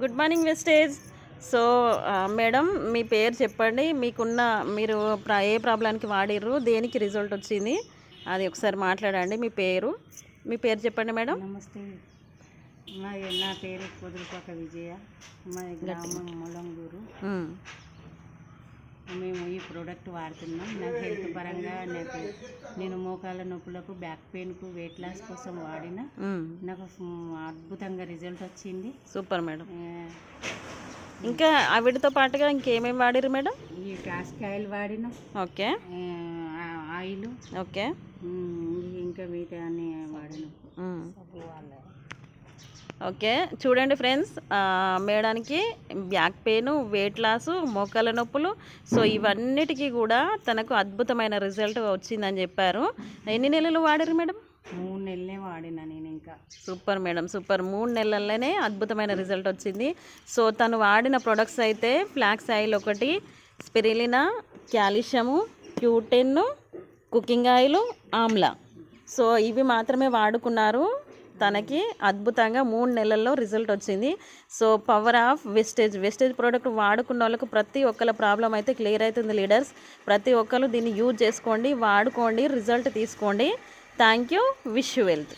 Good morning Vestige. So madam మీ పేరు చెప్పండి, మీరు ఏ ప్రాబ్లానికి వాడిర్రు, దేనికి రిజల్ట్ వచ్చింది అది ఒకసారి మాట్లాడండి. మీ పేరు చెప్పండి మేడం. నమస్తే, నా పేరు పొదులుపాక విజయ, మా గ్రామం మొలంగూరు. మేము ఈ ప్రోడక్ట్ వాడుతున్నాం. నాకు హెల్త్ పరంగా నేను మోకాళ్ళ నొప్పులకు, బ్యాక్ పెయిన్కు, వెయిట్ లాస్ కోసం వాడిన నాకు అద్భుతంగా రిజల్ట్ వచ్చింది. Super madam. ఇంకా వీటితో పాటుగా ఇంకేమేమి వాడిరు మేడం? ఈ కాస్క్ ఆయిల్ వాడిన, ఓకే, ఆయిల్, ఓకే, ఇంకా మిగతా అన్నీ వాడిన. ఓకే, చూడండి ఫ్రెండ్స్, మేడానికి బ్యాక్ పెయిన్, వెయిట్ లాస్, మోకాళ్ళ నొప్పులు, సో ఇవన్నిటికీ కూడా తనకు అద్భుతమైన రిజల్ట్ వచ్చిందని చెప్పారు. ఎన్ని నెలలు వాడారు మేడం? 3 నెలలే వాడినా నేను. ఇంకా సూపర్ మేడం, సూపర్. 3 నెలల్లోనే అద్భుతమైన రిజల్ట్ వచ్చింది. సో తను వాడిన ప్రొడక్ట్స్ అయితే ఫ్లాక్స్ ఆయిల్ ఒకటి, spirulina, calcium, Q10, cooking oil, amla, so ఇవి మాత్రమే వాడుకున్నారు. తనకి అద్భుతంగా 3 నెలల్లో రిజల్ట్ వచ్చింది. So power of wastage product వాడుకున్న వాళ్ళకు ప్రతి ఒక్కళ్ళ ప్రాబ్లం అయితే క్లియర్ అవుతుంది లీడర్స్. ప్రతి ఒక్కరు దీన్ని యూజ్ చేసుకోండి, వాడుకోండి, రిజల్ట్ తీసుకోండి. Thank you. Wish you wealth.